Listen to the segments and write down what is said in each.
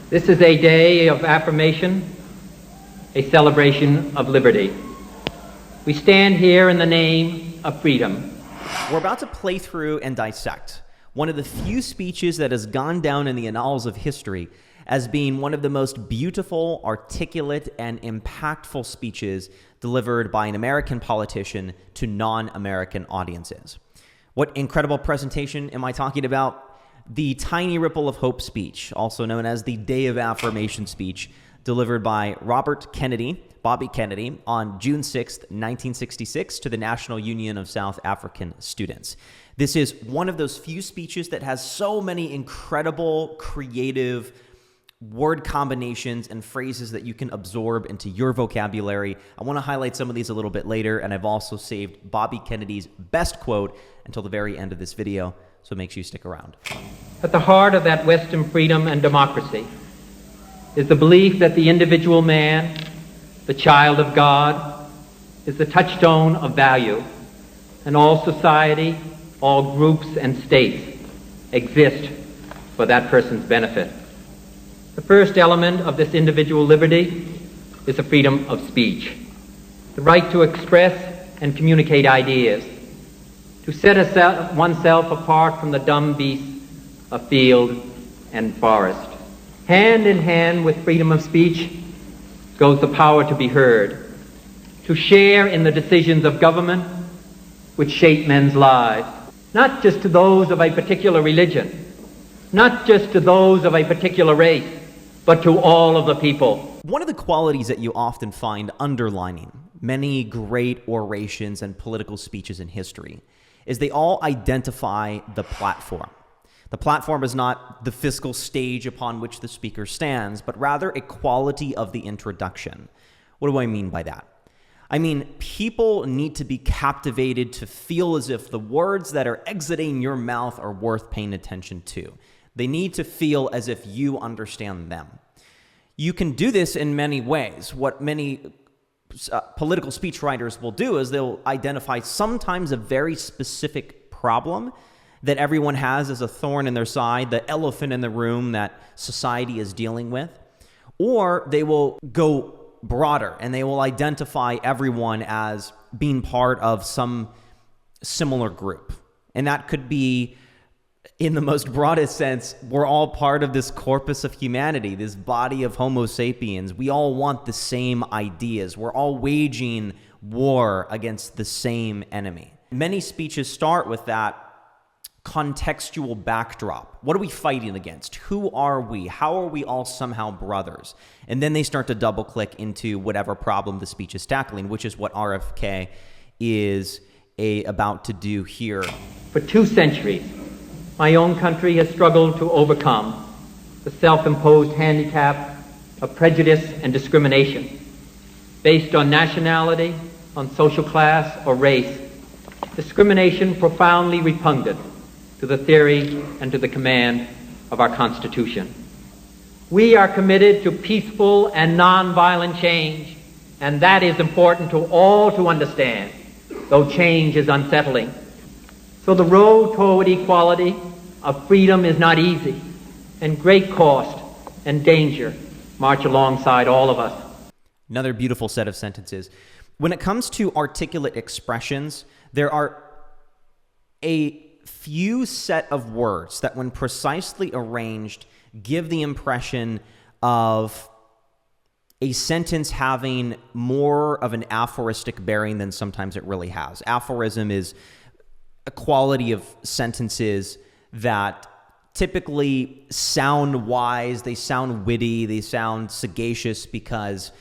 This is a day of affirmation, a celebration of liberty. We stand here in the name of freedom. We're about to play through and dissect one of the few speeches that has gone down in the annals of history as being one of the most beautiful, articulate, and impactful speeches delivered by an American politician to non-American audiences. What incredible presentation am I talking about? The Tiny Ripple of Hope speech, also known as the Day of Affirmation speech, delivered by Bobby Kennedy, on June 6th, 1966, to the National Union of South African Students. This is one of those few speeches that has so many incredible, creative word combinations and phrases that you can absorb into your vocabulary. I want to highlight some of these a little bit later, and I've also saved Bobby Kennedy's best quote until the very end of this video, so make sure you stick around. At the heart of that Western freedom and democracy is the belief that the individual man, the child of God, is the touchstone of value, and all society, all groups and states exist for that person's benefit. The first element of this individual liberty is the freedom of speech, the right to express and communicate ideas, to set oneself apart from the dumb beasts of field and forest. Hand in hand with freedom of speech goes the power to be heard, to share in the decisions of government which shape men's lives, not just to those of a particular religion, not just to those of a particular race, but to all of the people. One of the qualities that you often find underlining many great orations and political speeches in history is they all identify the platform. The platform is not the physical stage upon which the speaker stands, but rather a quality of the introduction. What do I mean by that? I mean, people need to be captivated to feel as if the words that are exiting your mouth are worth paying attention to. They need to feel as if you understand them. You can do this in many ways. What many political speechwriters will do is they'll identify sometimes a very specific problem that everyone has as a thorn in their side, the elephant in the room that society is dealing with. Or they will go broader and they will identify everyone as being part of some similar group. And that could be, in the most broadest sense, we're all part of this corpus of humanity, this body of Homo sapiens. We all want the same ideas. We're all waging war against the same enemy. Many speeches start with that contextual backdrop. What are we fighting against? Who are we? How are we all somehow brothers? And then they start to double click into whatever problem the speech is tackling, which is what RFK is about to do here. For 2 centuries, my own country has struggled to overcome the self-imposed handicap of prejudice and discrimination based on nationality, on social class, or race. Discrimination profoundly repugnant to the theory and to the command of our Constitution. We are committed to peaceful and nonviolent change, and that is important to all to understand, though change is unsettling. So the road toward equality of freedom is not easy, and great cost and danger march alongside all of us. Another beautiful set of sentences. When it comes to articulate expressions, there are a few set of words that, when precisely arranged, give the impression of a sentence having more of an aphoristic bearing than sometimes it really has. Aphorism is a quality of sentences that typically sound wise, they sound witty, they sound sagacious because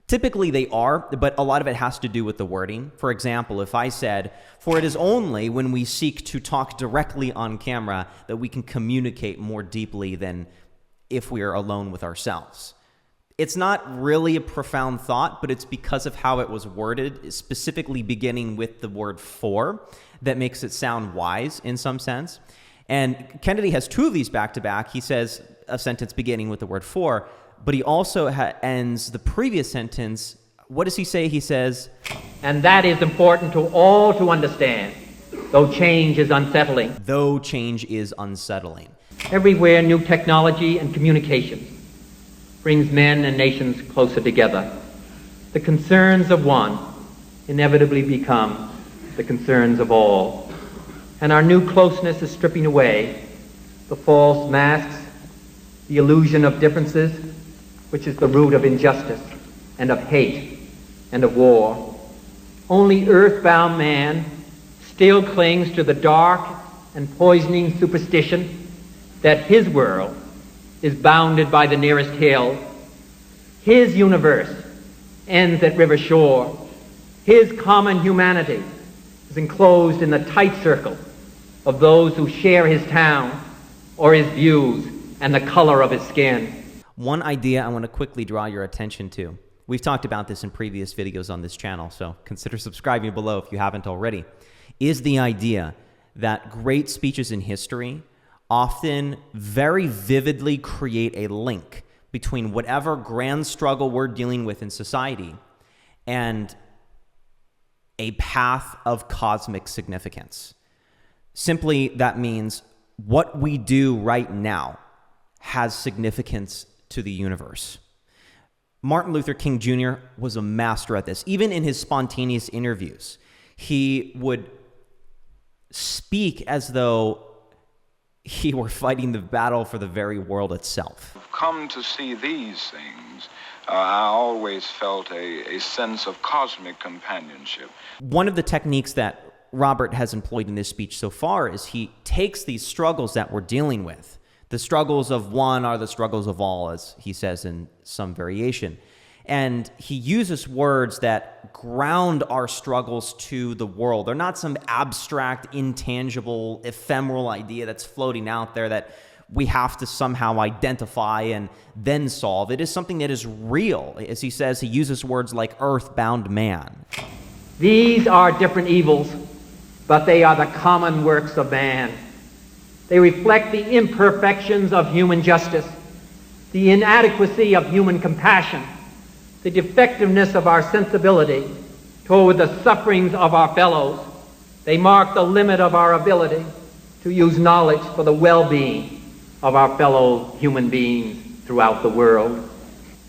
typically they are, but a lot of it has to do with the wording. For example, if I said, "For it is only when we seek to talk directly on camera that we can communicate more deeply than if we are alone with ourselves." It's not really a profound thought, but it's because of how it was worded, specifically beginning with the word "for," that makes it sound wise in some sense. And Kennedy has 2 of these back to back. He says a sentence beginning with the word "for," but he also ends the previous sentence. What does he say? He says, "And that is important to all to understand, though change is unsettling." Though change is unsettling. Everywhere new technology and communications brings men and nations closer together. The concerns of one inevitably become the concerns of all. And our new closeness is stripping away the false masks, the illusion of differences, which is the root of injustice and of hate and of war. Only earthbound man still clings to the dark and poisoning superstition that his world is bounded by the nearest hill. His universe ends at river shore. His common humanity is enclosed in the tight circle of those who share his town or his views and the color of his skin. One idea I want to quickly draw your attention to. We've talked about this in previous videos on this channel, so consider subscribing below if you haven't already, is the idea that great speeches in history often very vividly create a link between whatever grand struggle we're dealing with in society and a path of cosmic significance. Simply, that means what we do right now has significance to the universe. Martin Luther King Jr. was a master at this. Even in his spontaneous interviews, he would speak as though he were fighting the battle for the very world itself. Come to see these things, I always felt a sense of cosmic companionship. One of the techniques that Robert has employed in this speech so far is he takes these struggles that we're dealing with. The struggles of one are the struggles of all, as he says in some variation. And he uses words that ground our struggles to the world. They're not some abstract, intangible, ephemeral idea that's floating out there that we have to somehow identify and then solve. It is something that is real. As he says, he uses words like earthbound man. These are different evils, but they are the common works of man. They reflect the imperfections of human justice, the inadequacy of human compassion, the defectiveness of our sensibility toward the sufferings of our fellows. They mark the limit of our ability to use knowledge for the well-being of our fellow human beings throughout the world.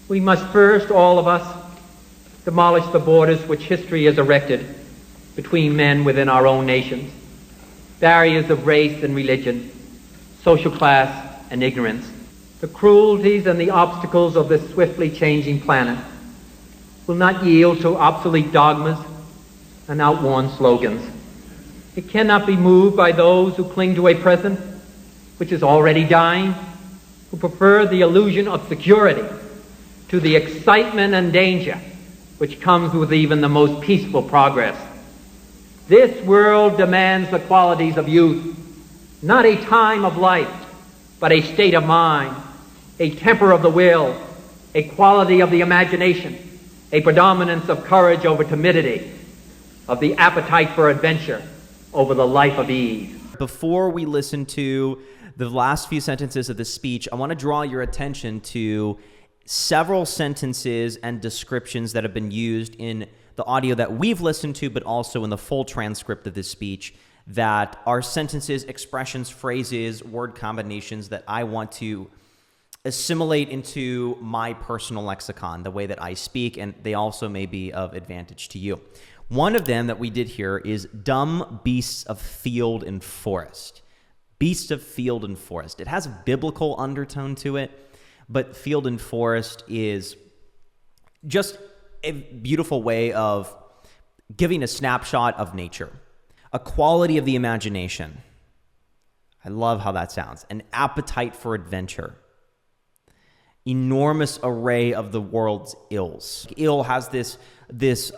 We must first, all of us, demolish the borders which history has erected between men within our own nations, barriers of race and religion, social class and ignorance. The cruelties and the obstacles of this swiftly changing planet will not yield to obsolete dogmas and outworn slogans. It cannot be moved by those who cling to a present which is already dying, who prefer the illusion of security to the excitement and danger which comes with even the most peaceful progress. This world demands the qualities of youth, not a time of life, but a state of mind, a temper of the will, a quality of the imagination, a predominance of courage over timidity, of the appetite for adventure over the life of ease. Before we listen to the last few sentences of the speech, I want to draw your attention to several sentences and descriptions that have been used in the audio that we've listened to, but also in the full transcript of this speech, that are sentences, expressions, phrases, word combinations that I want to assimilate into my personal lexicon, the way that I speak, and they also may be of advantage to you. One of them that we did here is dumb beasts of field and forest. Beasts of field and forest. It has a biblical undertone to it, but field and forest is just a beautiful way of giving a snapshot of nature, a quality of the imagination. I love how that sounds. An appetite for adventure. Enormous array of the world's ills. Ill has this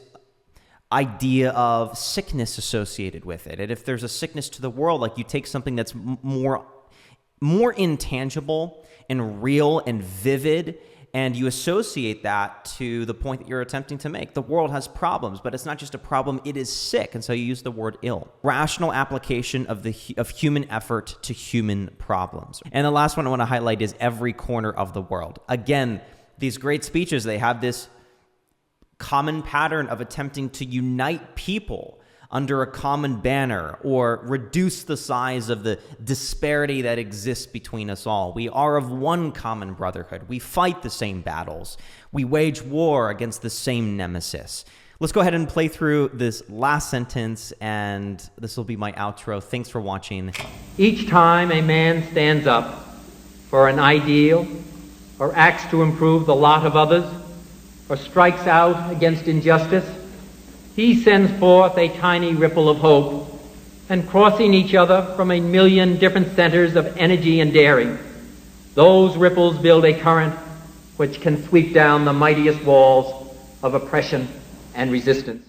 idea of sickness associated with it. And if there's a sickness to the world, like you take something that's more intangible and real and vivid, and you associate that to the point that you're attempting to make. The world has problems, but it's not just a problem, it is sick, and so you use the word ill. Rational application of human effort to human problems. And the last one I want to highlight is every corner of the world. Again, these great speeches, they have this common pattern of attempting to unite people under a common banner or reduce the size of the disparity that exists between us all. We are of one common brotherhood. We fight the same battles. We wage war against the same nemesis. Let's go ahead and play through this last sentence, and this will be my outro. Thanks for watching. Each time a man stands up for an ideal or acts to improve the lot of others or strikes out against injustice, he sends forth a tiny ripple of hope, and crossing each other from a million different centers of energy and daring, those ripples build a current which can sweep down the mightiest walls of oppression and resistance.